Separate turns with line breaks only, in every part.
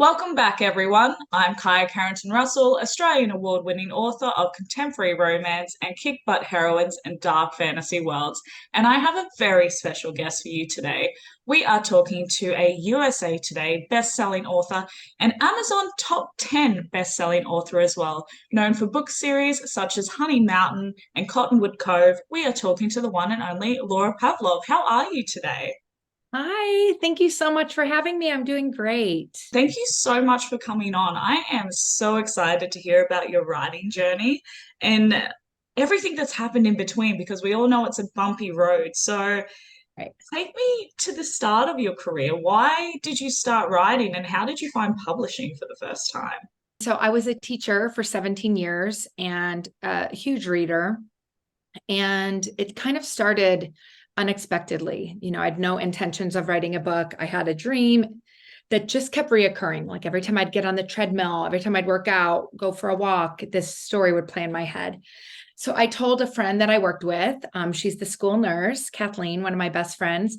Welcome back, everyone. I'm Carrington-Russell, Australian award-winning author of contemporary romance and kick-butt heroines and dark fantasy worlds, and I have a very special guest for you today. We are talking to a USA Today best-selling author and Amazon top 10 best-selling author as well, known for book series such as Honey Mountain and Cottonwood Cove. We are talking to the one and only Laura Pavlov. How are you today?
Hi, thank you so much for having me. I'm doing great.
Thank you so much for coming on. I am so excited to hear about your writing journey and everything that's happened in between because we all know it's a bumpy road. So,
Right.
take me to the start of your career. Why did you start writing and how did you find publishing for the first time?
So I was a teacher for 17 years and a huge reader. And it kind of started unexpectedly. I had no intentions of writing a book. I had a dream that just kept reoccurring. Like every time I'd get on the treadmill, every time I'd work out, go for a walk, this story would play in my head. So I told a friend that I worked with, she's the school nurse, Kathleen, one of my best friends.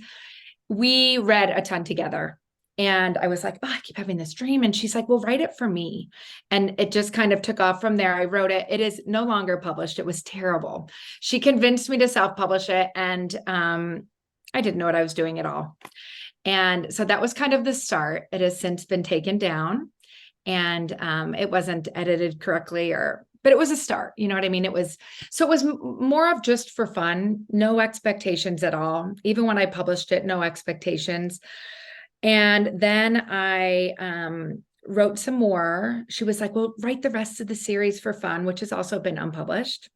We read a ton together. And I was like, oh, I keep having this dream. And she's like, well, write it for me. And it just kind of took off from there. I wrote it. It is no longer published. It was terrible. She convinced me to self-publish it. And I didn't know what I was doing at all. And so that was kind of the start. It has since been taken down and it wasn't edited correctly but it was a start. You know what I mean? It was more of just for fun, no expectations at all. Even when I published it, no expectations. And then I wrote some more. She was like, well, write the rest of the series for fun, which has also been unpublished.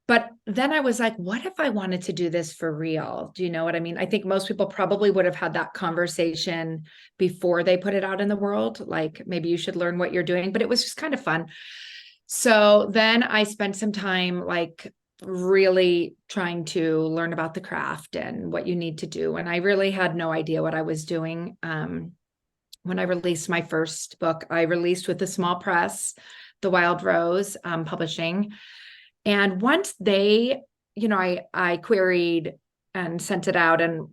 But then I was like, what if I wanted to do this for real? Do you know what I mean? I think most people probably would have had that conversation before they put it out in the world. Like maybe you should learn what you're doing, but it was just kind of fun. So then I spent some time like really trying to learn about the craft and what you need to do. And I really had no idea what I was doing. When I released my first book, I released with a small press, The Wild Rose Publishing. And once they, I queried and sent it out. And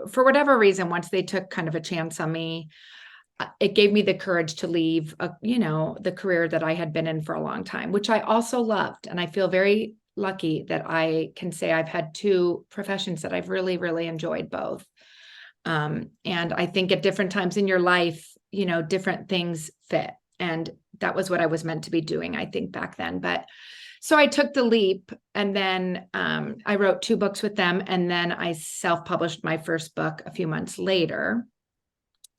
for whatever reason, once they took kind of a chance on me, it gave me the courage to leave, the career that I had been in for a long time, which I also loved. And I feel very lucky that I can say I've had two professions that I've really, really enjoyed both. And I think at different times in your life, different things fit. And that was what I was meant to be doing, I think, back then. But so I took the leap and then I wrote two books with them. And then I self-published my first book a few months later.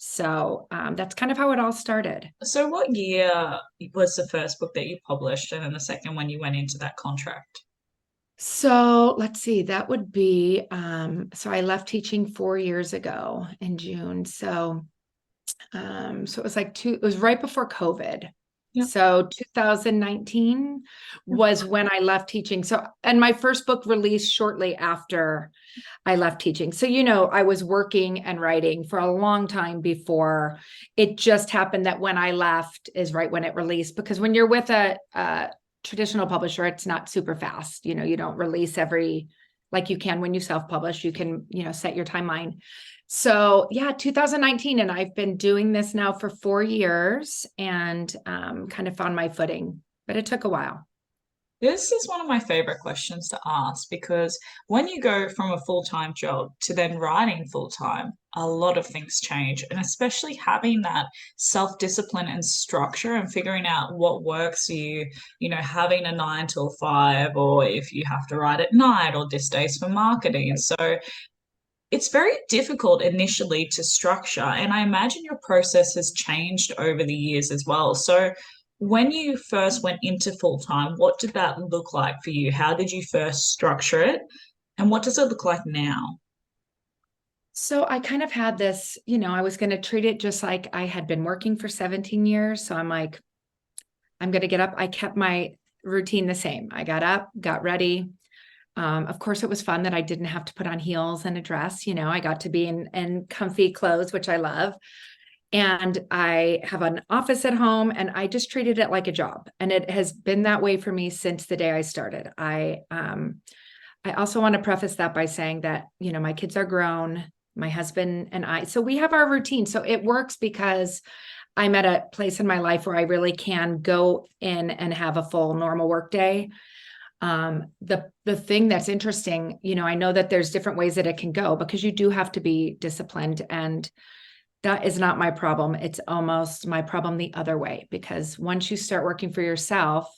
So that's kind of how it all started.
So, what year was the first book that you published and then the second one you went into that contract?
So let's see, that would be, so I left teaching 4 years ago in June. So it was it was right before COVID.
Yeah.
So 2019 was when I left teaching. So, and my first book released shortly after I left teaching. So, I was working and writing for a long time before it just happened that when I left is right when it released. Because when you're with a traditional publisher, it's not super fast. You don't release like you can when you self-publish, you can, set your timeline. So yeah, 2019. And I've been doing this now for 4 years and kind of found my footing, but it took a while.
This is one of my favorite questions to ask because when you go from a full-time job to then writing full-time, a lot of things change. And especially having that self-discipline and structure and figuring out what works for you, having a 9 till 5, or if you have to write at night, or this day's for marketing. And so it's very difficult initially to structure. And I imagine your process has changed over the years as well. So when you first went into full time, what did that look like for you? How did you first structure it? And what does it look like now?
So I kind of had this, I was going to treat it just like I had been working for 17 years. So I'm like, I'm going to get up. I kept my routine the same. I got up, got ready. Of course, it was fun that I didn't have to put on heels and a dress. I got to be in comfy clothes, which I love. And I have an office at home and I just treated it like a job. And it has been that way for me since the day I started. I also want to preface that by saying that, my kids are grown, my husband and I, so we have our routine. So it works because I'm at a place in my life where I really can go in and have a full normal work day. The thing that's interesting, I know that there's different ways that it can go because you do have to be disciplined, and that is not my problem. It's almost my problem the other way, because once you start working for yourself,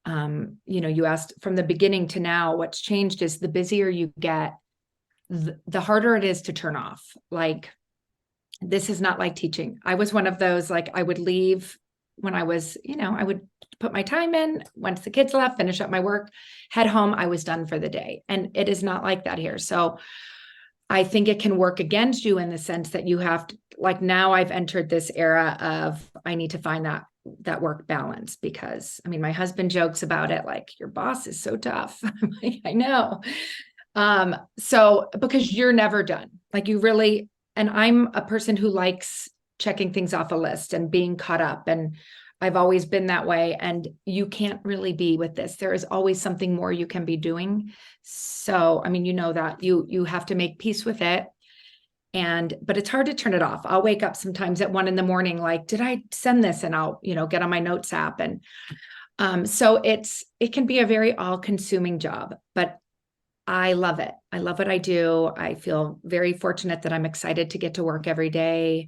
you asked from the beginning to now, what's changed is the busier you get, the harder it is to turn off. Like, this is not like teaching. I was one of those, like, I would leave when I was, I would put my time in. Once the kids left, finish up my work, head home, I was done for the day. And it is not like that here. So I think it can work against you in the sense that you have to, like, now I've entered this era of, I need to find that work balance, because my husband jokes about it, like, your boss is so tough. I'm like, I know. So because you're never done, like, you really, and I'm a person who likes checking things off a list and being caught up. And I've always been that way. And you can't really be with this. There is always something more you can be doing. So, that you have to make peace with it. But it's hard to turn it off. I'll wake up sometimes at 1 a.m, like, did I send this? And I'll, get on my notes app. And, so it can be a very all-consuming job, but I love it. I love what I do. I feel very fortunate that I'm excited to get to work every day.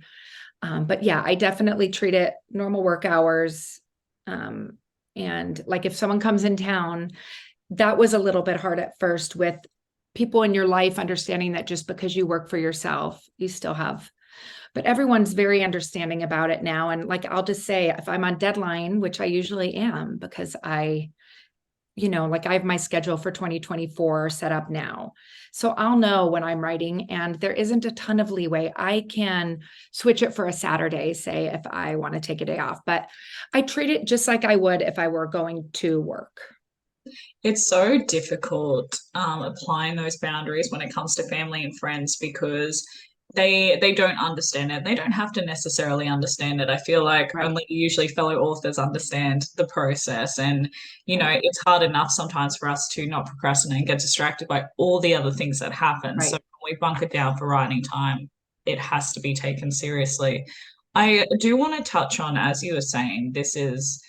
But yeah, I definitely treat it normal work hours. And like, if someone comes in town, that was a little bit hard at first with people in your life, understanding that just because you work for yourself, you still have, but everyone's very understanding about it now. And like, I'll just say, if I'm on deadline, which I usually am, because I have my schedule for 2024 set up now. So I'll know when I'm writing, and there isn't a ton of leeway. I can switch it for a Saturday, say, if I want to take a day off, but I treat it just like I would if I were going to work.
It's so difficult applying those boundaries when it comes to family and friends, because they don't understand it. They don't have to necessarily understand it. I feel like
Right.
only usually fellow authors understand the process. And,
Right.
it's hard enough sometimes for us to not procrastinate and get distracted by all the other things that happen. So
Right.
when we bunker down for writing time, it has to be taken seriously. I do want to touch on, as you were saying, this is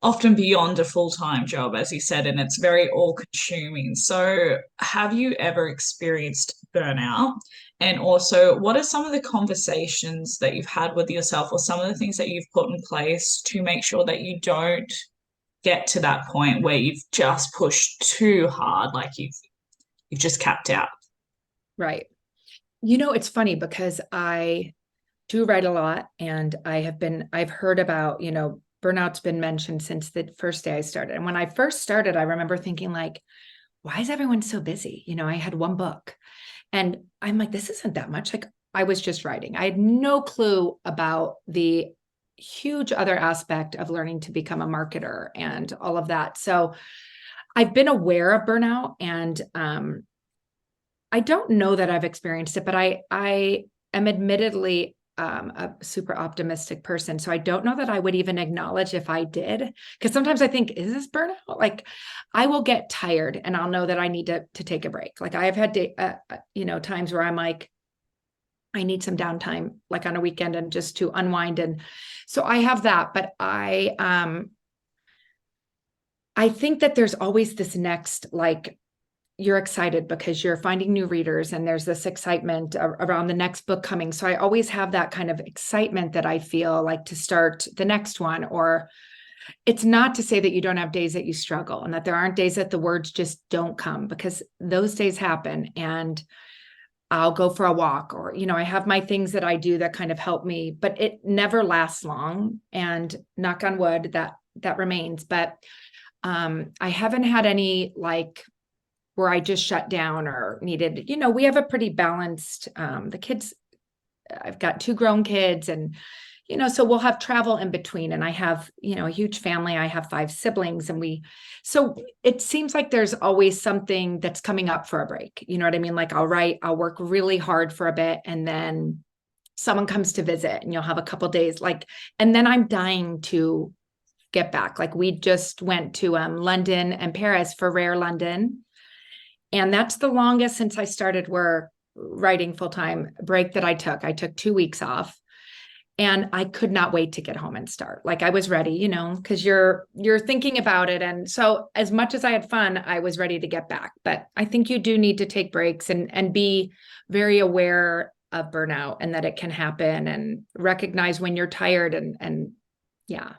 often beyond a full-time job, as you said, and it's very all-consuming. So have you ever experienced burnout? And also, what are some of the conversations that you've had with yourself, or some of the things that you've put in place to make sure that you don't get to that point where you've just pushed too hard, like you've just capped out?
Right. It's funny because I do write a lot, and I've heard about, burnout's been mentioned since the first day I started. And when I first started, I remember thinking, like, why is everyone so busy? I had one book, and I'm like, this isn't that much. Like, I was just writing. I had no clue about the huge other aspect of learning to become a marketer and all of that. So I've been aware of burnout, and I don't know that I've experienced it, but I am admittedly a super optimistic person. So I don't know that I would even acknowledge if I did, because sometimes I think, is this burnout? Like, I will get tired and I'll know that I need to take a break. Like, I've had times where I'm like, I need some downtime, like on a weekend, and just to unwind. And so I have that, but I think that there's always this next, like, you're excited because you're finding new readers, and there's this excitement around the next book coming. So I always have that kind of excitement that I feel like to start the next one. Or it's not to say that you don't have days that you struggle, and that there aren't days that the words just don't come, because those days happen. And I'll go for a walk, or, I have my things that I do that kind of help me, but it never lasts long, and knock on wood, that remains. But I haven't had any, like, where I just shut down or needed, we have a pretty balanced, the kids, I've got 2 grown kids, and, so we'll have travel in between, and I have, a huge family. I have 5 siblings, and so it seems like there's always something that's coming up for a break. You know what I mean? Like, I'll work really hard for a bit, and then someone comes to visit, and you'll have a couple days, like, and then I'm dying to get back. Like, we just went to London and Paris for Rare London. And that's the longest since I started writing full-time break that I took. I took 2 weeks off. And I could not wait to get home and start. Like I was ready, because you're thinking about it. And so as much as I had fun, I was ready to get back. But I think you do need to take breaks and be very aware of burnout and that it can happen and recognize when you're tired and yeah.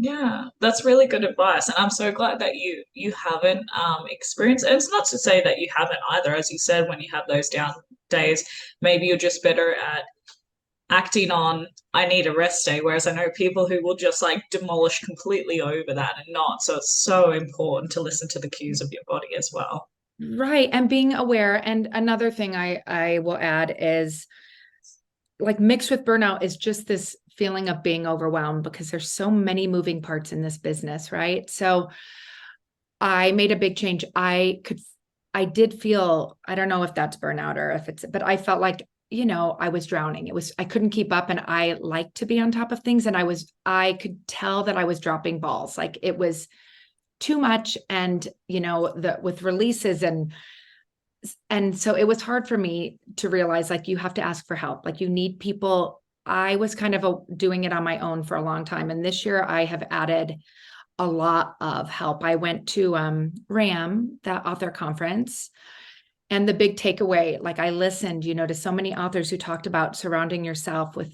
Yeah, that's really good advice, and I'm so glad that you haven't experienced. And it's not to say that you haven't either, as you said, when you have those down days, maybe you're just better at acting on I need a rest day, whereas I know people who will just like demolish completely over that and not. So it's so important to listen to the cues of your body as well.
Right. And being aware. And another thing I will add is like mixed with burnout is just this feeling of being overwhelmed because there's so many moving parts in this business, right? So I made a big change. I did feel, I don't know if that's burnout or if it's, but I felt like, I was drowning. I couldn't keep up and I like to be on top of things. And I could tell that I was dropping balls. Like it was too much. And, with releases and so it was hard for me to realize like you have to ask for help. Like you need people. I was kind of doing it on my own for a long time. And this year I have added a lot of help. I went to RAM, that author conference, and the big takeaway, like I listened, to so many authors who talked about surrounding yourself with,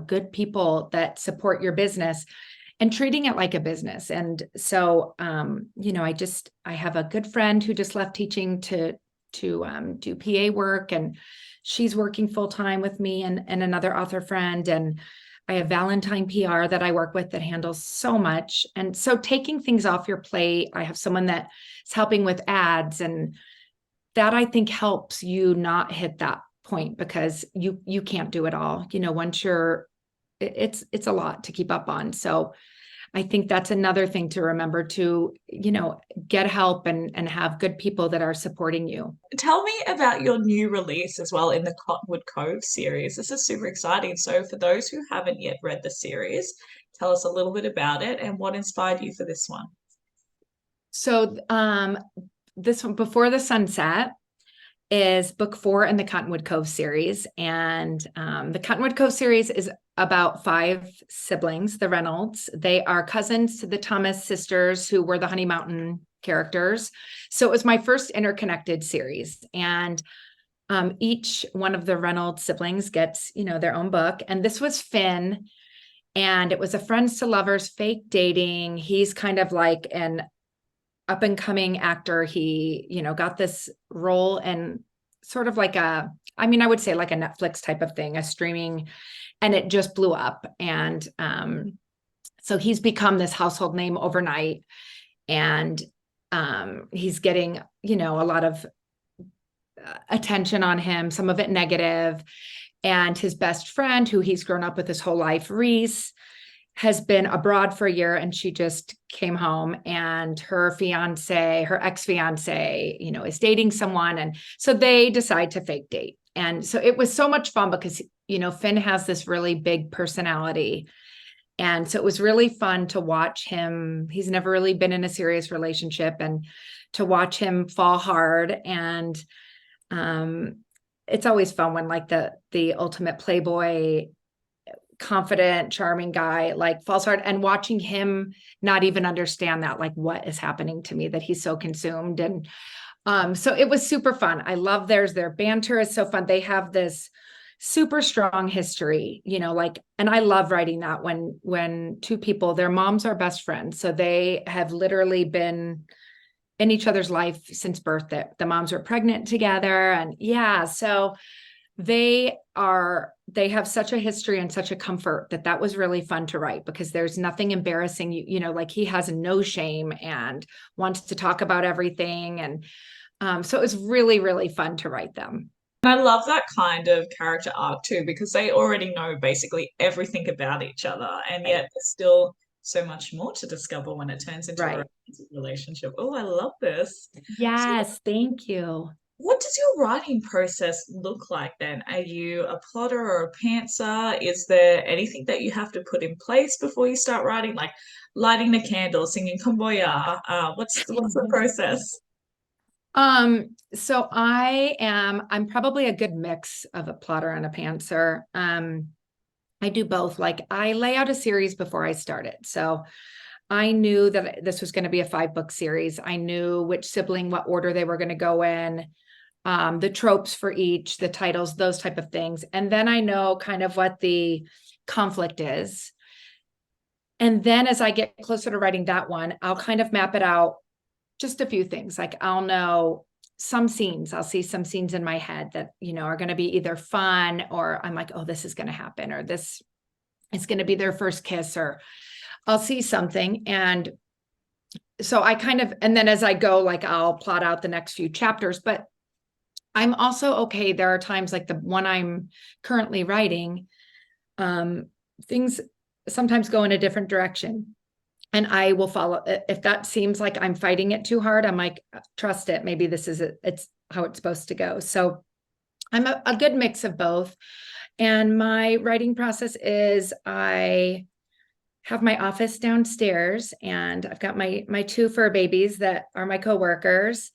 good people that support your business and treating it like a business. And so, I have a good friend who just left teaching to do PA work, and she's working full time with me and another author friend. And I have Valentine PR that I work with that handles so much. And so taking things off your plate, I have someone that's helping with ads, and that I think helps you not hit that point because you can't do it all. Once it's a lot to keep up on. So I think that's another thing to remember to, get help and have good people that are supporting you.
Tell me about your new release as well in the Cottonwood Cove series. This is super exciting. So, for those who haven't yet read the series, tell us a little bit about it and what inspired you for this one.
So this one, Before the Sunset, is book 4 in the Cottonwood Cove series. And the Cottonwood Cove series is about 5 siblings, the Reynolds. They are cousins to the Thomas sisters, who were the Honey Mountain characters. So it was my first interconnected series. And each one of the Reynolds siblings gets, their own book. And this was Finn. And it was a friends to lovers fake dating. He's kind of like an up and coming actor. He, got this role in sort of like I would say like a Netflix type of thing, a streaming, and it just blew up. And so he's become this household name overnight. And he's getting, a lot of attention on him, some of it negative. And his best friend, who he's grown up with his whole life, Reese, has been abroad for a year, and she just came home, and her ex-fiance, is dating someone. And so they decide to fake date. And so it was so much fun because, Finn has this really big personality. And so it was really fun to watch him. He's never really been in a serious relationship, and to watch him fall hard. And it's always fun when like the ultimate playboy, confident, charming guy like falls hard, and watching him not even understand that, like, what is happening to me, that he's so consumed. And so it was super fun. I love their banter is so fun. They have this super strong history, and I love writing that when two people, their moms are best friends. So they have literally been in each other's life since birth, that the moms were pregnant together. And yeah, so they have such a history and such a comfort that was really fun to write, because there's nothing embarrassing. Like he has no shame and wants to talk about everything. And so it was really, really fun to write them.
And I love that kind of character arc too, because they already know basically everything about each other, and yet there's still so much more to discover when it turns into a
Right.
romantic relationship. Oh, I love this. So,
Yes, thank you.
what does your writing process look like then? Are you a plotter or a pantser? Is there anything that you have to put in place before you start writing, like lighting the candle, singing Kumbaya? What's the process?
So I'm probably a good mix of a plotter and a pantser. I do both. Like I lay out a series before I start it. So I knew that this was going to be a 5-book series. I knew which sibling, what order they were going to go in, the tropes for each, the titles, those type of things. And then I know kind of what the conflict is. And then as I get closer to writing that one, I'll kind of map it out, just a few things. Like I'll know some scenes, I'll see some scenes in my head that, are going to be either fun, or I'm like, oh, this is going to happen, or this is going to be their first kiss, or I'll see something. And so I kind of, and then as I go, like I'll plot out the next few chapters, but I'm also okay. There are times like the one I'm currently writing, things sometimes go in a different direction, and I will follow. If that seems like I'm fighting it too hard, I'm like, trust it. Maybe this is it's how it's supposed to go. So I'm a good mix of both. And my writing process is I have my office downstairs, and I've got my two fur babies that are my coworkers.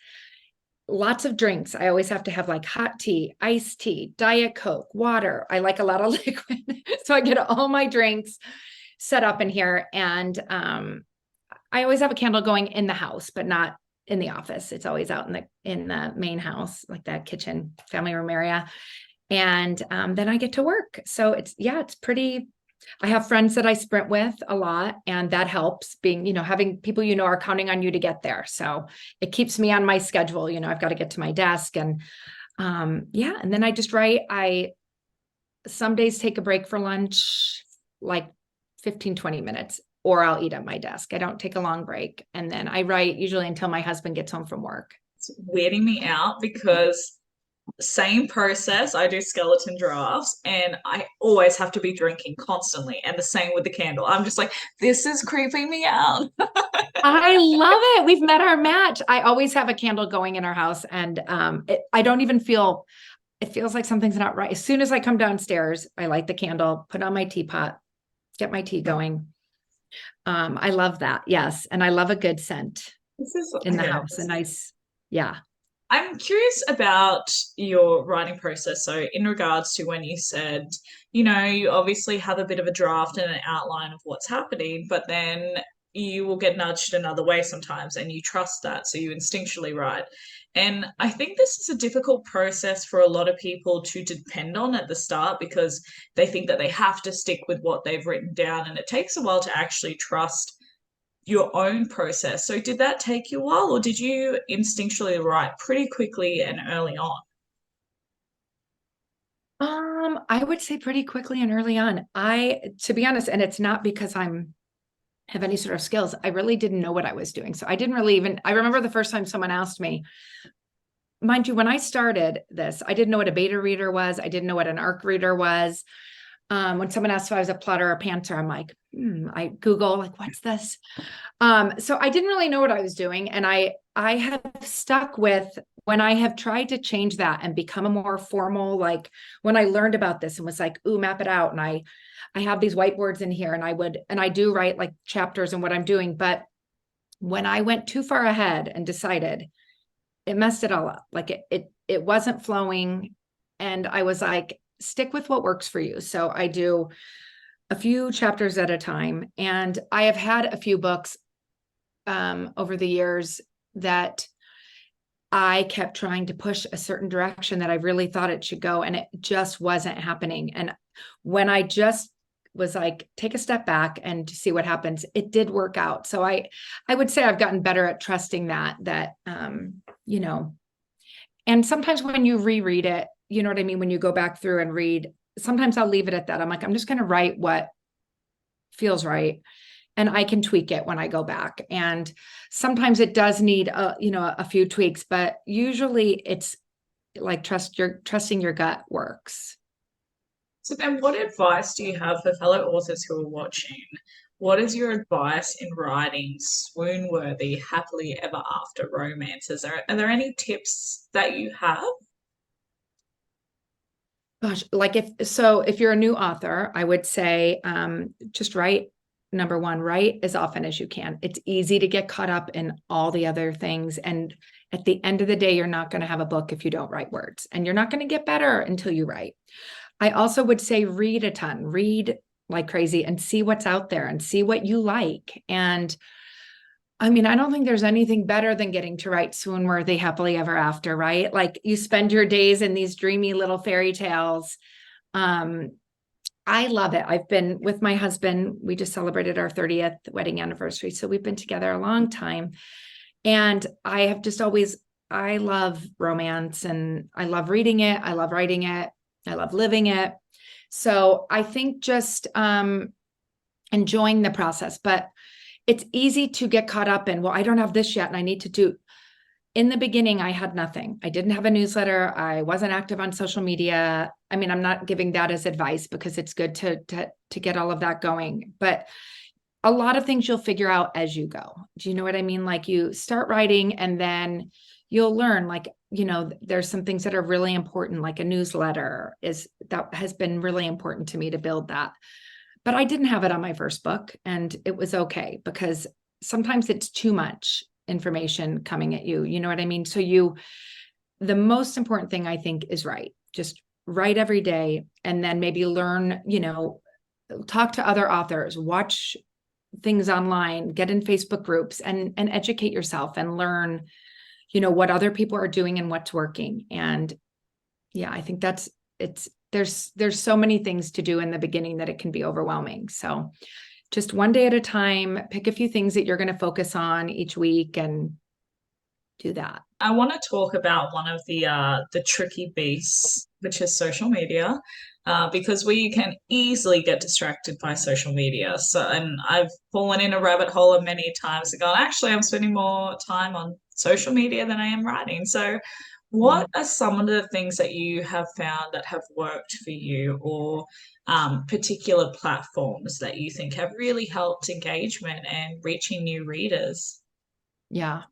Lots of drinks. I always have to have like hot tea, iced tea, Diet Coke, water. I like a lot of liquid. So I get all my drinks set up in here. And I always have a candle going in the house, but not in the office. It's always out in the main house, like that kitchen family room area. And then I get to work. So it's pretty. I have friends that I sprint with a lot, and that helps being, having people, are counting on you to get there. So it keeps me on my schedule. I've got to get to my desk, and and then I just write. I some days take a break for lunch, like 15, 20 minutes, or I'll eat at my desk. I don't take a long break. And then I write usually until my husband gets home from work.
It's weirding me out because same process. I do skeleton drafts and I always have to be drinking constantly. And the same with the candle. I'm just like, this is creeping me out.
I love it. We've met our match. I always have a candle going in our house, and I don't even feel, it feels like something's not right. As soon as I come downstairs, I light the candle, put on my teapot, get my tea going. I love that. Yes. And I love a good scent in the house. A nice, yeah.
I'm curious about your writing process. So, in regards to when you said, you obviously have a bit of a draft and an outline of what's happening, but then you will get nudged another way sometimes and you trust that. So, you instinctually write. And I think this is a difficult process for a lot of people to depend on at the start because they think that they have to stick with what they've written down. And it takes a while to actually trust your own process. So did that take you a while, or did you instinctually write pretty quickly and early on?
I would say pretty quickly and early on. To be honest, and it's not because have any sort of skills. I really didn't know what I was doing. So I didn't really even, I remember the first time someone asked me, mind you, when I started this, I didn't know what a beta reader was. I didn't know what an ARC reader was. When someone asked if I was a plotter or a pantser, I'm like, I Google, like, what's this? So I didn't really know what I was doing. And I have stuck with, when I have tried to change that and become a more formal, like when I learned about this and was like, ooh, map it out. And I have these whiteboards in here, and I do write like chapters and what I'm doing. But when I went too far ahead and decided, it messed it all up. Like it wasn't flowing. And I was like, stick with what works for you. So I do a few chapters at a time. And I have had a few books over the years that I kept trying to push a certain direction that I really thought it should go, and it just wasn't happening. And when I just was like, take a step back and see what happens, it did work out. So I would say I've gotten better at trusting that, and sometimes when you reread it, you know what I mean? When you go back through and read, sometimes I'll leave it at that. I'm like, I'm just going to write what feels right. And I can tweak it when I go back. And sometimes it does need a few tweaks, but usually it's like trusting your gut works.
So then what advice do you have for fellow authors who are watching? What is your advice in writing swoon-worthy, happily ever after romances? Are there any tips that you have?
Gosh, like if you're a new author, I would say just write. Number one, write as often as you can. It's easy to get caught up in all the other things. And at the end of the day, you're not going to have a book if you don't write words, and you're not going to get better until you write. I also would say read a ton, read like crazy and see what's out there and see what you like. And I mean, I don't think there's anything better than getting to write swoon-worthy happily ever after, right? Like you spend your days in these dreamy little fairy tales. Um, I love it. I've been with my husband. We just celebrated our 30th wedding anniversary. So we've been together a long time. And I have just always, I love romance and I love reading it. I love writing it. I love living it. So I think just enjoying the process, but it's easy to get caught up in, well, I don't have this yet and I need to do. In the beginning, I had nothing. I didn't have a newsletter. I wasn't active on social media. I mean, I'm not giving that as advice because it's good to get all of that going. But a lot of things you'll figure out as you go. Do you know what I mean? Like you start writing and then you'll learn, like, there's some things that are really important, like a newsletter that has been really important to me to build that. But I didn't have it on my first book, and it was okay because sometimes it's too much information coming at you. You know what I mean? So the most important thing I think is write. Just write every day and then maybe learn, talk to other authors, watch things online, get in Facebook groups and educate yourself and learn, what other people are doing and what's working. And yeah, I think there's so many things to do in the beginning that it can be overwhelming. So just one day at a time, pick a few things that you're going to focus on each week and do that.
I want to talk about one of the tricky beasts, which is social media, because we can easily get distracted by social media. So, and I've fallen in a rabbit hole many times and gone, actually, I'm spending more time on social media than I am writing. So, what are some of the things that you have found that have worked for you, or particular platforms that you think have really helped engagement and reaching new readers?
Yeah.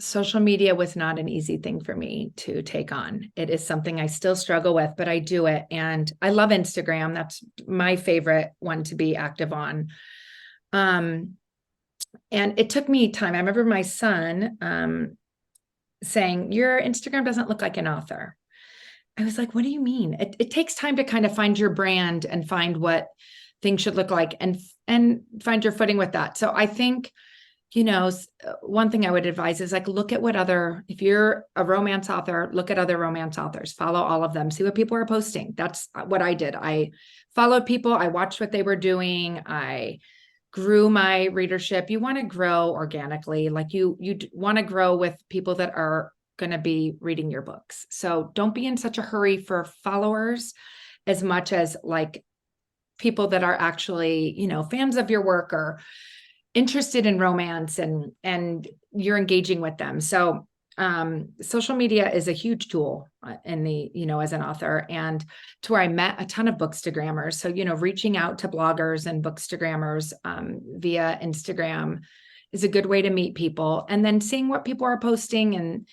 Social media was not an easy thing for me to take on. It is something I still struggle with, but I do it. And I love Instagram. That's my favorite one to be active on. And it took me time. I remember my son saying, your Instagram doesn't look like an author. I was like, what do you mean? It takes time to kind of find your brand and find what things should look like and find your footing with that. So I think, one thing I would advise is like, look at if you're a romance author, look at other romance authors, follow all of them, see what people are posting. That's what I did. I followed people. I watched what they were doing. I grew my readership. You want to grow organically. Like you want to grow with people that are going to be reading your books. So don't be in such a hurry for followers as much as like people that are actually, fans of your work or interested in romance and you're engaging with them. So social media is a huge tool in as an author, and to where I met a ton of bookstagrammers. So, reaching out to bloggers and bookstagrammers via Instagram is a good way to meet people, and then seeing what people are posting. And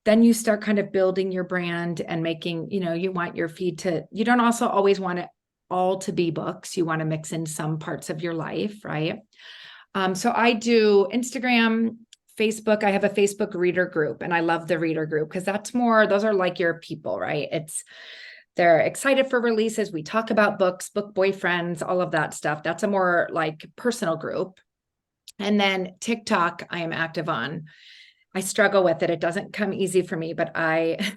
then you start kind of building your brand and making, you want your feed you don't also always want it all to be books. You want to mix in some parts of your life, right? So I do Instagram, Facebook. I have a Facebook reader group, and I love the reader group because those are like your people, right? They're excited for releases. We talk about books, book boyfriends, all of that stuff. That's a more like personal group. And then TikTok, I am active on. I struggle with it. It doesn't come easy for me, but I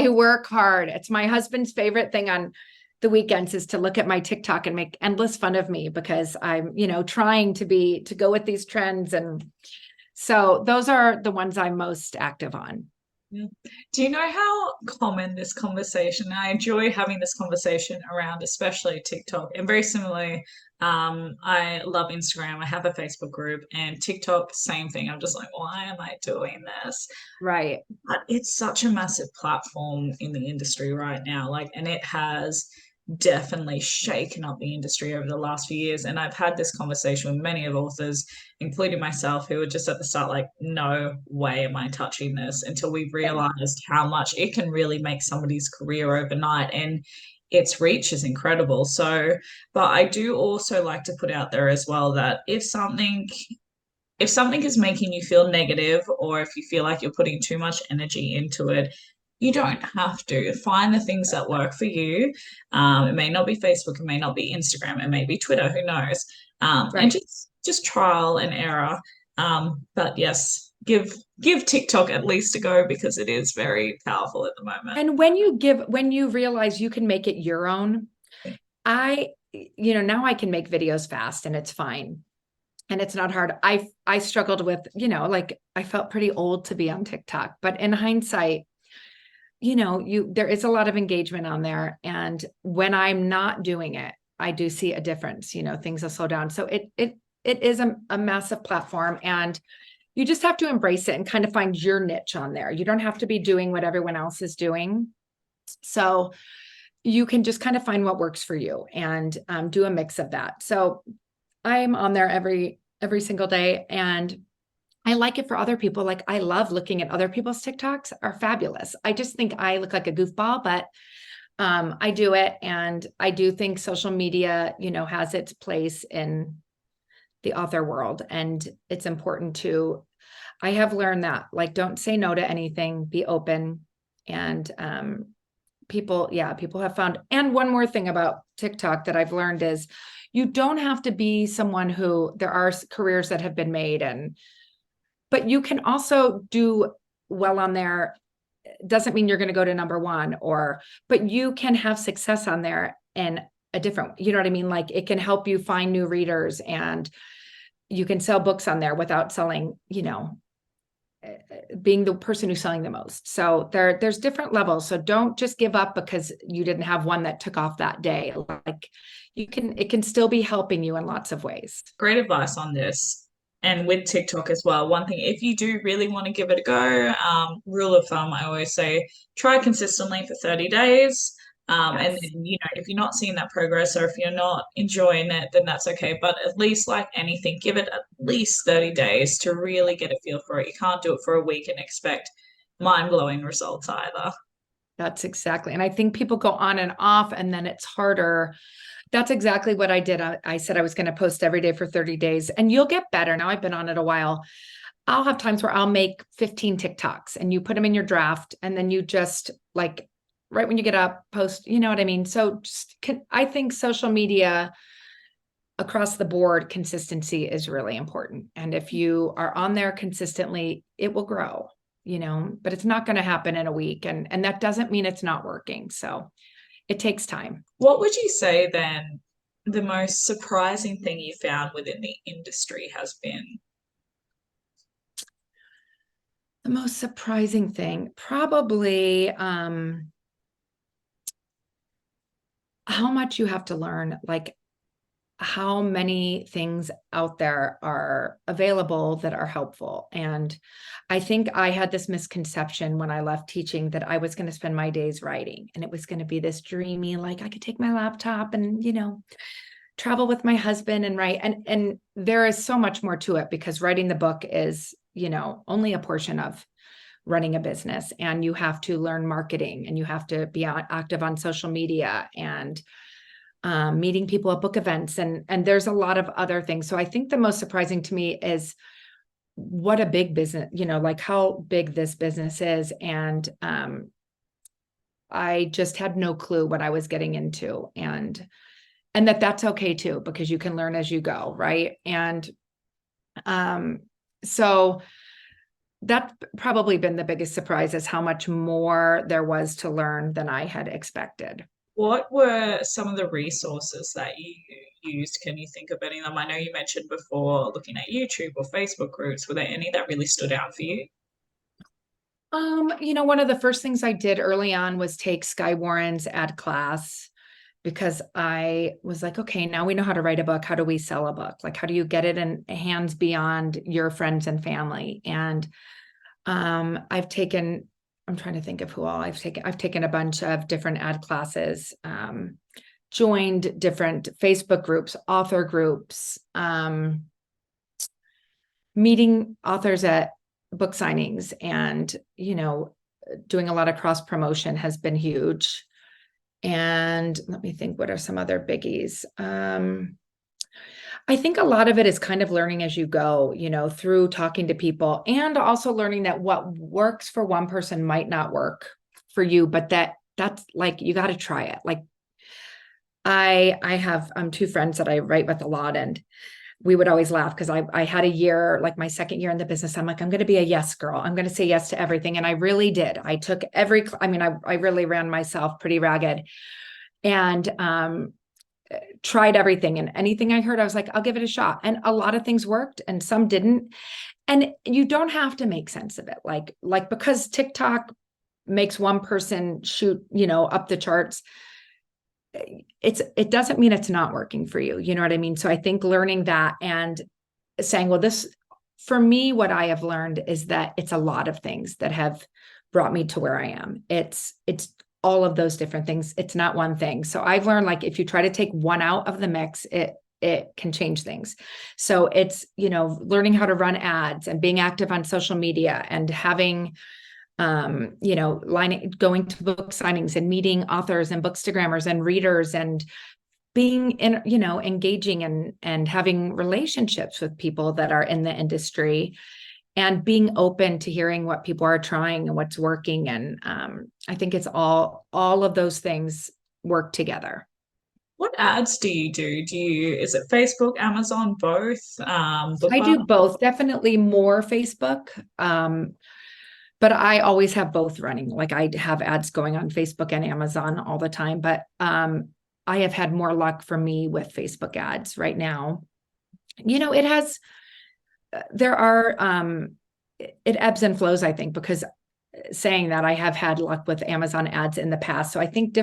work hard. It's my husband's favorite thing on the weekends is to look at my TikTok and make endless fun of me because I'm, trying to go with these trends. And so those are the ones I'm most active on.
Do you know how common this conversation? I enjoy having this conversation around, especially TikTok, and very similarly, I love Instagram. I have a Facebook group, and TikTok, same thing. I'm just like, why am I doing this?
Right.
But it's such a massive platform in the industry right now, and it has definitely shaken up the industry over the last few years. And I've had this conversation with many of authors, including myself, who were just at the start like, no way am I touching this, until we realized how much it can really make somebody's career overnight. And its reach is incredible. So, but I do also like to put out there as well that if something is making you feel negative, or if you feel like you're putting too much energy into it, You don't have to find the things that work for you. It may not be Facebook, it may not be Instagram, it may be Twitter, who knows? And
Right.
just trial and error. But yes, give TikTok at least a go because it is very powerful at the moment.
And when you realize you can make it your own, now I can make videos fast and it's fine. And it's not hard. I struggled with, like I felt pretty old to be on TikTok, but in hindsight, there is a lot of engagement on there. And when I'm not doing it, I do see a difference, things will slow down. So it is a massive platform, and you just have to embrace it and kind of find your niche on there. You don't have to be doing what everyone else is doing. So you can just kind of find what works for you and do a mix of that. So I'm on there every single day, and I like it for other people. Like I love looking at other people's TikToks are fabulous. I just think I look like a goofball, but I do it. And I do think social media, has its place in the author world. And it's important I have learned that, like, don't say no to anything, be open. And people have found. And one more thing about TikTok that I've learned is you don't have to be someone who, there are careers that have been made, but you can also do well on there. Doesn't mean you're going to go to number one, but you can have success on there in a different, you know what I mean? Like it can help you find new readers, and you can sell books on there without selling, being the person who's selling the most. So there's different levels. So don't just give up because you didn't have one that took off that day. Like it can still be helping you in lots of ways.
Great advice on this. And with TikTok as well, one thing, if you do really want to give it a go, rule of thumb, I always say try consistently for 30 days. And
Yes.
then, if you're not seeing that progress or if you're not enjoying it, then that's okay. But at least, like anything, give it at least 30 days to really get a feel for it. You can't do it for a week and expect mind-blowing results either.
That's exactly. And I think people go on and off, and then it's harder. That's exactly what I did. I said I was going to post every day for 30 days, and you'll get better. Now I've been on it a while. I'll have times where I'll make 15 TikToks and you put them in your draft, and then you just like right when you get up, post, you know what I mean? So I think social media across the board, consistency is really important. And if you are on there consistently, it will grow, but it's not going to happen in a week. And that doesn't mean it's not working. So it takes time.
What would you say then the most surprising thing you found within the industry has been?
The most surprising thing, probably how much you have to learn, like how many things out there are available that are helpful. And I think I had this misconception when I left teaching that I was going to spend my days writing, and it was going to be this dreamy, like I could take my laptop and, travel with my husband and write. And there is so much more to it, because writing the book is, only a portion of running a business, and you have to learn marketing, and you have to be active on social media, and meeting people at book events, and there's a lot of other things. So I think the most surprising to me is what a big business, like how big this business is. And I just had no clue what I was getting into, and that's okay too, because you can learn as you go, right? And so that's probably been the biggest surprise, is how much more there was to learn than I had expected.
What were some of the resources that you used? Can you think of any of them? I know you mentioned before looking at YouTube or Facebook groups. Were there any that really stood out for you?
One of the first things I did early on was take Sky Warren's ad class, because I was like, okay, now we know how to write a book. How do we sell a book? Like, how do you get it in hands beyond your friends and family? And I'm trying to think of who all I've taken a bunch of different ad classes, joined different Facebook groups, author groups, meeting authors at book signings, and, doing a lot of cross promotion has been huge. And let me think, what are some other biggies? I think a lot of it is kind of learning as you go, through talking to people, and also learning that what works for one person might not work for you, but that's like, you got to try it. Like I have two friends that I write with a lot, and we would always laugh because I had a year, like my second year in the business. I'm like, I'm going to be a yes girl. I'm going to say yes to everything. And I really did. I took I really ran myself pretty ragged, and tried everything, and anything I heard, I was like, I'll give it a shot. And a lot of things worked and some didn't. And you don't have to make sense of it. Like because TikTok makes one person shoot, up the charts, it doesn't mean it's not working for you. You know what I mean? So I think learning that and saying, well, this, for me, what I have learned is that it's a lot of things that have brought me to where I am. It's all of those different things. It's not one thing. So I've learned, like, if you try to take one out of the mix, it can change things. So it's, learning how to run ads and being active on social media and having, going to book signings and meeting authors and bookstagrammers and readers and being in, engaging and having relationships with people that are in the industry and being open to hearing what people are trying and what's working. And I think it's all of those things work together.
What ads do you do? Is it Facebook, Amazon, both?
I do both, definitely more Facebook. But I always have both running. Like I have ads going on Facebook and Amazon all the time, but I have had more luck for me with Facebook ads right now. It has, there are, it ebbs and flows, I think, because saying that, I have had luck with Amazon ads in the past. So I think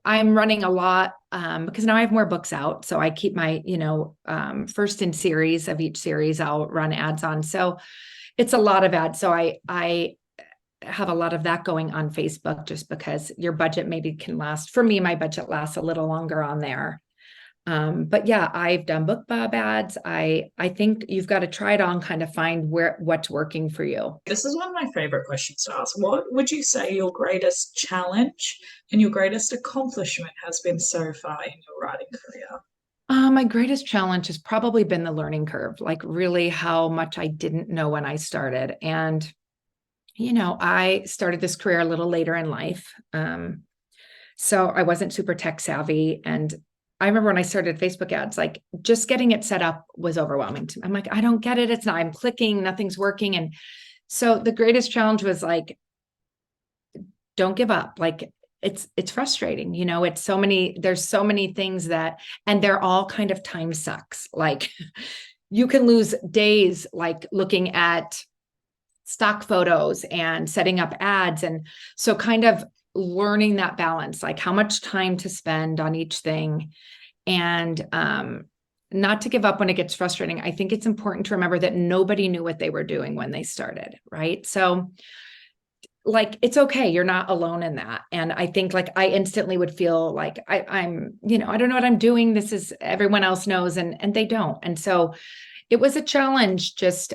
I'm running a lot because now I have more books out. So I keep my, first in series of each series, I'll run ads on. So it's a lot of ads. So I have a lot of that going on Facebook, just because your budget maybe can last. For me, my budget lasts a little longer on there. But yeah, I've done BookBub ads. I think you've got to try it on, kind of find what's working for you.
This is one of my favorite questions to ask. What would you say your greatest challenge and your greatest accomplishment has been so far in your writing career?
My greatest challenge has probably been the learning curve, like really how much I didn't know when I started. And, I started this career a little later in life. So I wasn't super tech savvy. And I remember when I started Facebook ads, like just getting it set up was overwhelming to me. I'm like, I don't get it. It's not, I'm clicking, nothing's working. And so the greatest challenge was like, don't give up. Like it's frustrating, there's so many things and they're all kind of time sucks. Like you can lose days, like looking at stock photos and setting up ads. And so kind of learning that balance, like how much time to spend on each thing, and not to give up when it gets frustrating. I think it's important to remember that nobody knew what they were doing when they started, right? So like, it's okay. You're not alone in that. And I think like I instantly would feel like I'm, I don't know what I'm doing. This is, everyone else knows, and they don't. And so it was a challenge, just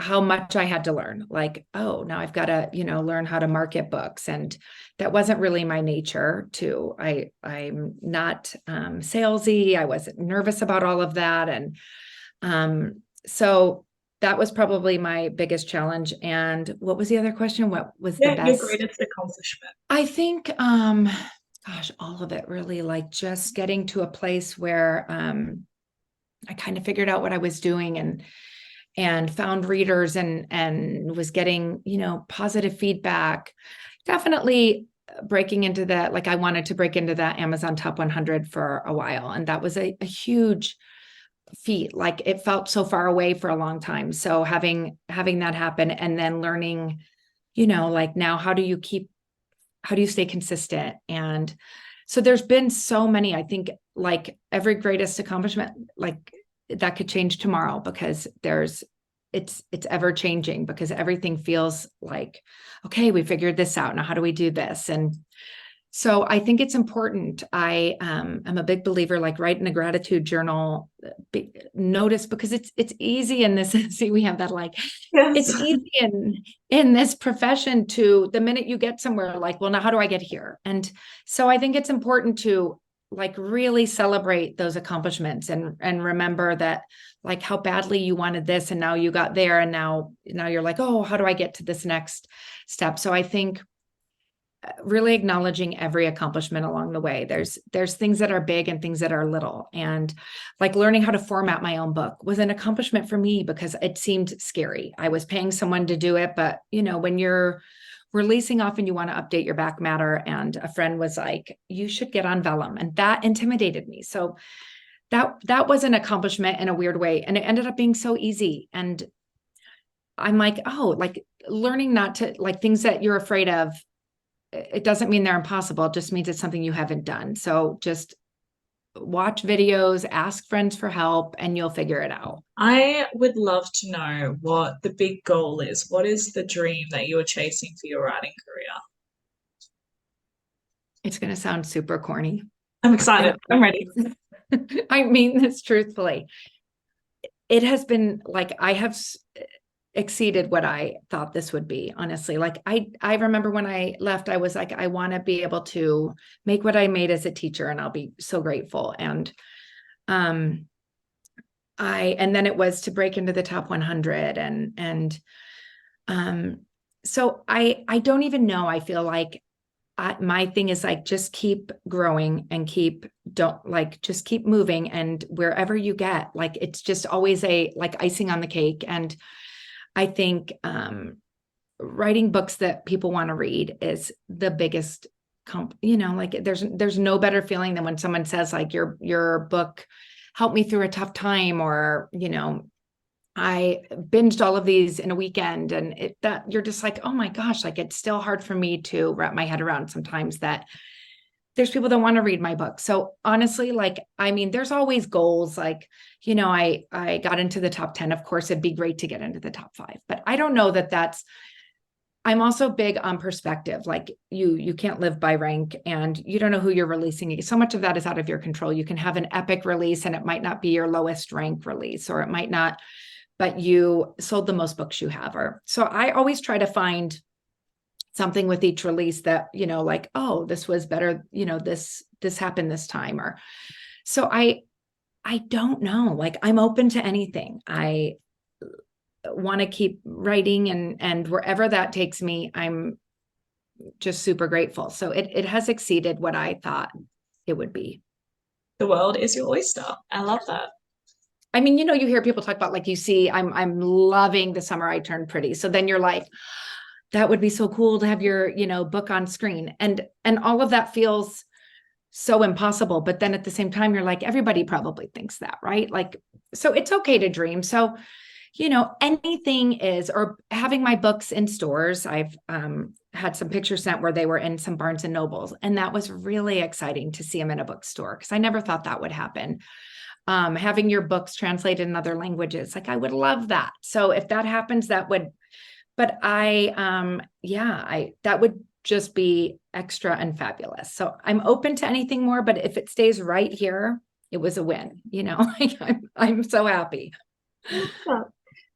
how much I had to learn. Like, oh, now I've got to, learn how to market books. And that wasn't really my nature too. I'm not salesy. I wasn't nervous about all of that. And so that was probably my biggest challenge. And what was the other question? What was the best?
Your greatest accomplishment?
I think, gosh, all of it really, like just getting to a place where I kind of figured out what I was doing and found readers and was getting, positive feedback. Definitely breaking into that. Like I wanted to break into that Amazon top 100 for a while. And that was a huge feat. Like it felt so far away for a long time. So having that happen, and then learning, like now, how do you stay consistent? And so there's been so many, I think, like every greatest accomplishment, like that could change tomorrow, because it's ever changing, because everything feels like, okay, we figured this out. Now, how do we do this? And so I think it's important. I am a big believer, like write in a gratitude journal, notice, because it's easy in this. See, we have that, like,
Yes.
it's easy in this profession to, the minute you get somewhere, like, well, now how do I get here? And so I think it's important to like really celebrate those accomplishments and remember that like how badly you wanted this and now you got there and now you're like, oh, how do I get to this next step? So I think really acknowledging every accomplishment along the way. There's things that are big and things that are little. And like learning how to format my own book was an accomplishment for me because it seemed scary. I was paying someone to do it, but you know, when you're releasing off and you want to update your back matter, and a friend was like, you should get on vellum, and that intimidated me. So that was an accomplishment in a weird way, and it ended up being so easy. And I'm like, oh, like learning not to, like, things that you're afraid of, it doesn't mean they're impossible. It just means it's something you haven't done. So just watch videos, ask friends for help, and you'll figure it out.
I would love to know what the big goal is. What is the dream that you are chasing for your writing career?
It's going to sound super corny.
I'm excited. I'm ready.
I mean this truthfully. It has been like I have exceeded what I thought this would be, honestly. Like I remember when I left, I was like, I want to be able to make what I made as a teacher, and I'll be so grateful. And and then it was to break into the top 100, so I don't even know. I feel like my thing is like, just keep growing and just keep moving. And wherever you get, like, it's just always like icing on the cake. And I think writing books that people want to read is the biggest, like there's no better feeling than when someone says like your book helped me through a tough time, or, I binged all of these in a weekend, and that you're just like, oh my gosh, like it's still hard for me to wrap my head around sometimes that there's people that want to read my book. So honestly, like, I mean, there's always goals. Like, I got into the top 10. Of course, it'd be great to get into the top 5, but I don't know I'm also big on perspective. Like you can't live by rank, and you don't know who you're releasing. So much of that is out of your control. You can have an epic release and it might not be your lowest rank release, or it might not, but you sold the most books you have. Or so I always try to find something with each release that, like, oh, this was better, this happened this time. Or so I don't know. Like, I'm open to anything. I want to keep writing, and wherever that takes me, I'm just super grateful. So it has exceeded what I thought it would be.
The world is your oyster. I love that.
I mean, you hear people talk about, like, you see, I'm loving The Summer I Turned Pretty. So then you're like, that would be so cool to have your, book on screen. And all of that feels so impossible. But then at the same time, you're like, everybody probably thinks that, right? Like, so it's okay to dream. So, anything is, or having my books in stores. I've had some pictures sent where they were in some Barnes and Nobles. And that was really exciting to see them in a bookstore, because I never thought that would happen. Having your books translated in other languages, like, I would love that. So if that happens, that would, but that would just be extra and fabulous. So I'm open to anything more, but if it stays right here, it was a win, like, I'm so happy.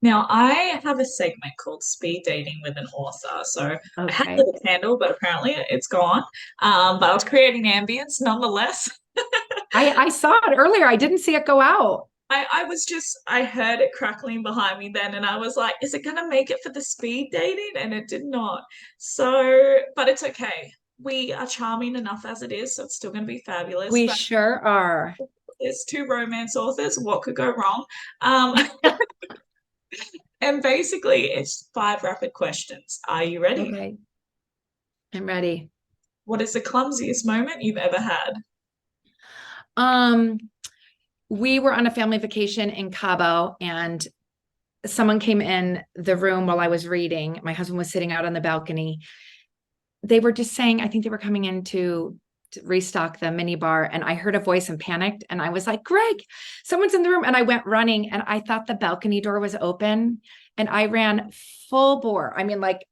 Now, I have a segment called Speed Dating with an Author. So I had
Okay.
the candle, but apparently it's gone. But I was creating ambience nonetheless.
I saw it earlier. I didn't see it go out.
I heard it crackling behind me then, and I was like, is it going to make it for the speed dating? And it did not. So, but it's okay. We are charming enough as it is, so it's still going to be fabulous.
We
But
sure are.
there's 2 romance authors. What could go wrong? And basically, it's 5 rapid questions. Are you ready?
Okay. I'm ready.
What is the clumsiest moment you've ever had?
We were on a family vacation in Cabo, and someone came in the room while I was reading. My husband was sitting out on the balcony. They were just saying, I think they were coming in to restock the mini bar, and I heard a voice and panicked, and I was like, Greg, someone's in the room. And I went running, and I thought the balcony door was open, and I ran full bore. I mean, like,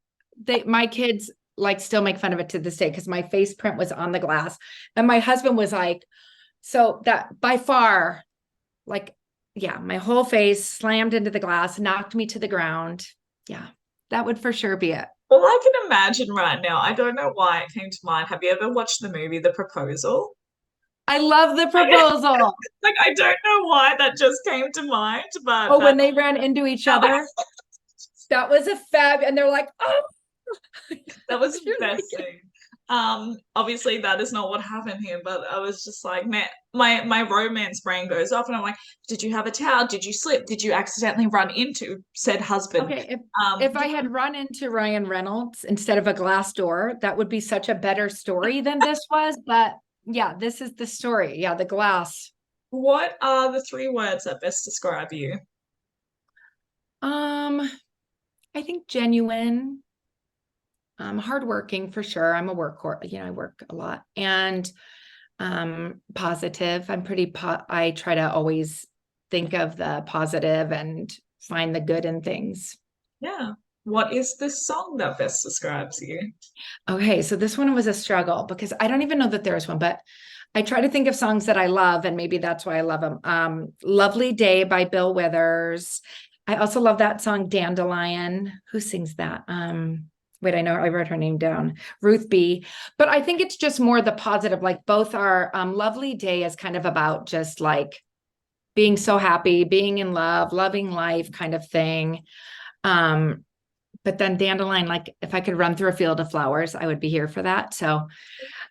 my kids like still make fun of it to this day, because my face print was on the glass, and my husband was like, so that by far, like, yeah, my whole face slammed into the glass, knocked me to the ground. Yeah, that would for sure be it.
Well, I can imagine right now. I don't know why it came to mind. Have you ever watched the movie The Proposal?
I love the proposal.
Like, I don't know why that just came to mind, but
Oh, when they ran into each other, that was a fab. And they're like, oh,
that was the
you're like,
best thing. Obviously that is not what happened here, but I was just like, man, my romance brain goes off, and I'm like, did you have a towel? Did you slip? Did you accidentally run into said husband?
okay, if I had run into Ryan Reynolds instead of a glass door, that would be such a better story than this was. But yeah, this is the story. Yeah, the glass.
What are the three words that best describe you?
Um, I think genuine, hardworking for sure. I'm a workhorse, I work a lot. And positive. I try to always think of the positive and find the good in things.
Yeah. What is the song that best describes you?
Okay, so this one was a struggle because I don't even know that there's one, but I try to think of songs that I love, and maybe that's why I love them. Lovely Day by Bill Withers. I also love that song Dandelion. Who sings that? Wait, I know I wrote her name down. Ruth B. But I think it's just more the positive, like both are Lovely Day is kind of about just like being so happy, being in love, loving life kind of thing. Um, but then Dandelion, like if I could run through a field of flowers, I would be here for that. So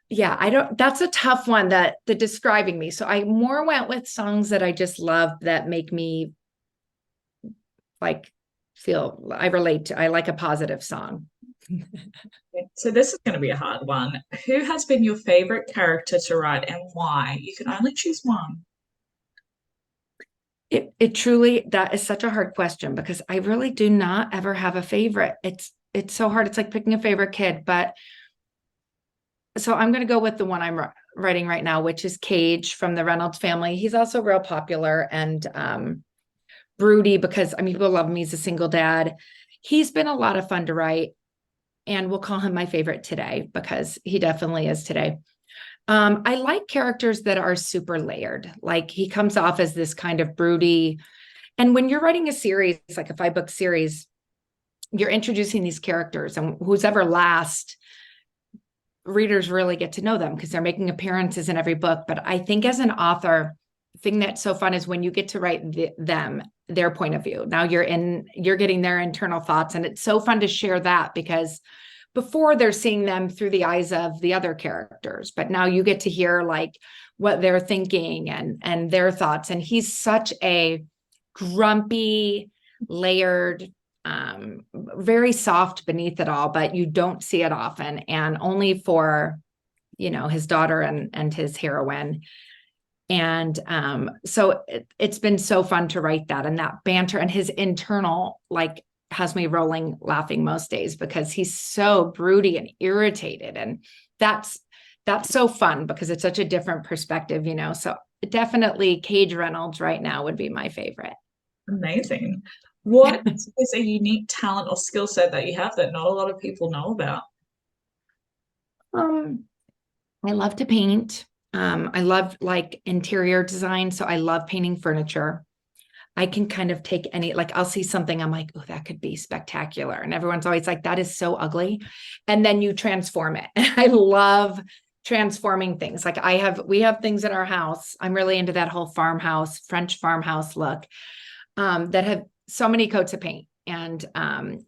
yeah, that's a tough one, that the describing me. So I more went with songs that I just love that make me like feel I relate to. I like a positive song.
So this is going to be a hard one. Who has been your favorite character to write and why? You can only choose one.
It truly, that is such a hard question because I really do not ever have a favorite. It's so hard. It's like picking a favorite kid, but so I'm going to go with the one I'm writing right now, which is Cage from the Reynolds family. He's also real popular and broody because I mean people love him. He's a single dad. He's been a lot of fun to write, and we'll call him my favorite today because he definitely is today. I like characters that are super layered. Like he comes off as this kind of broody. And when you're writing a series, like a 5-book series, you're introducing these characters, and who's ever last, readers really get to know them because they're making appearances in every book. But I think as an author, the thing that's so fun is when you get to write their point of view. Now you're getting their internal thoughts, and it's so fun to share that because before they're seeing them through the eyes of the other characters, but now you get to hear like what they're thinking and their thoughts. And he's such a grumpy, layered, very soft beneath it all, but you don't see it often, and only for his daughter and his heroine. And so it's been so fun to write that, and that banter and his internal like has me rolling laughing most days because he's so broody and irritated, and that's so fun because it's such a different perspective. So definitely Cage Reynolds right now would be my favorite.
Amazing. What is a unique talent or skill set that you have that not a lot of people know about?
um I love to paint. I love like interior design, so I love painting furniture. I can kind of take like I'll see something, I'm like, oh, that could be spectacular. And everyone's always like, that is so ugly. And then you transform it. I love transforming things. Like we have things in our house. I'm really into that whole farmhouse, French farmhouse look, that have so many coats of paint and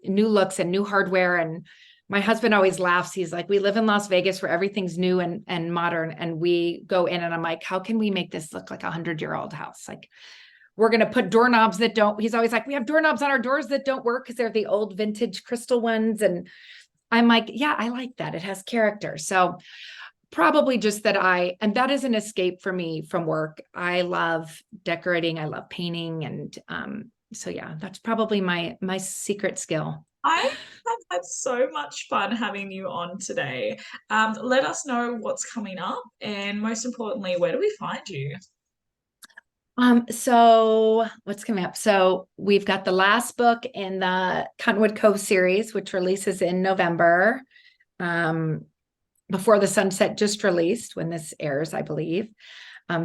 new looks and new hardware. And my husband always laughs. He's like, we live in Las Vegas where everything's new and modern. And we go in and I'm like, how can we make this look like 100-year-old house? Like, we're going to put doorknobs that don't, he's always like, we have doorknobs on our doors that don't work because they're the old vintage crystal ones. And I'm like, yeah, I like that. It has character. So probably just and that is an escape for me from work. I love decorating. I love painting. And so, yeah, that's probably my secret skill.
I have had so much fun having you on today. Let us know what's coming up, and most importantly, where do we find you?
So what's coming up? So we've got the last book in the Cottonwood Cove series, which releases in November. Before the Sunset just released when this airs, I believe,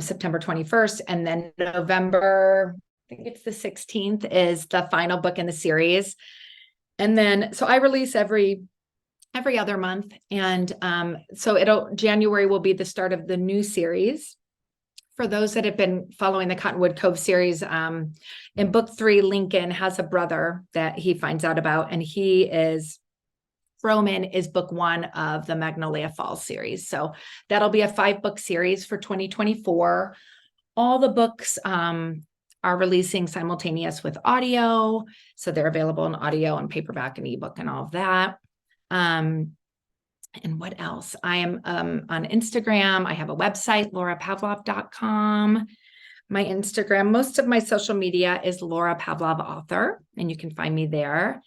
September 21st. And then November, I think it's the 16th, is the final book in the series. And then, so I release every other month. And so January will be the start of the new series. For those that have been following the Cottonwood Cove series, in book 3, Lincoln has a brother that he finds out about, and Froman is book 1 of the Magnolia Falls series. So that'll be a 5-book series for 2024. All the books are releasing simultaneous with audio. So they're available in audio and paperback and ebook and all of that. And what else? I am on Instagram. I have a website, laurapavlov.com. My Instagram, most of my social media is Laura Pavlov Author, and you can find me there.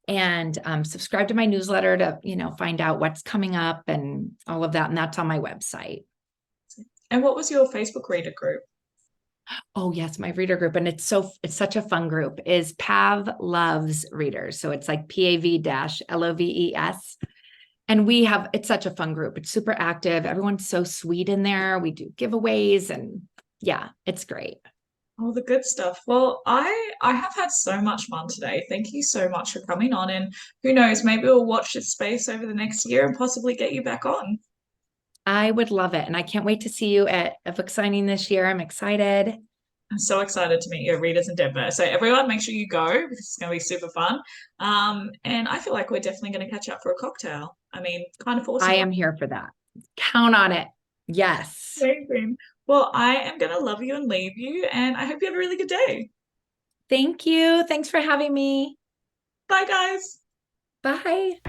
And subscribe to my newsletter to, find out what's coming up and all of that. And that's on my website.
And what was your Facebook reader group?
Oh, yes, my reader group. And it's such a fun group, is Pav Loves Readers. So it's like PAV-LOVES. And it's such a fun group. It's super active. Everyone's so sweet in there. We do giveaways and yeah, it's great.
All the good stuff. Well, I have had so much fun today. Thank you so much for coming on. And who knows, maybe we'll watch this space over the next year and possibly get you back on.
I would love it. And I can't wait to see you at a book signing this year. I'm excited.
I'm so excited to meet your readers in Denver. So everyone, make sure you go because it's going to be super fun. And I feel like we're definitely going to catch up for a cocktail. I mean, kind of awesome.
I am here for that. Count on it. Yes.
Amazing. Well, I am going to love you and leave you. And I hope you have a really good day.
Thank you. Thanks for having me.
Bye, guys.
Bye.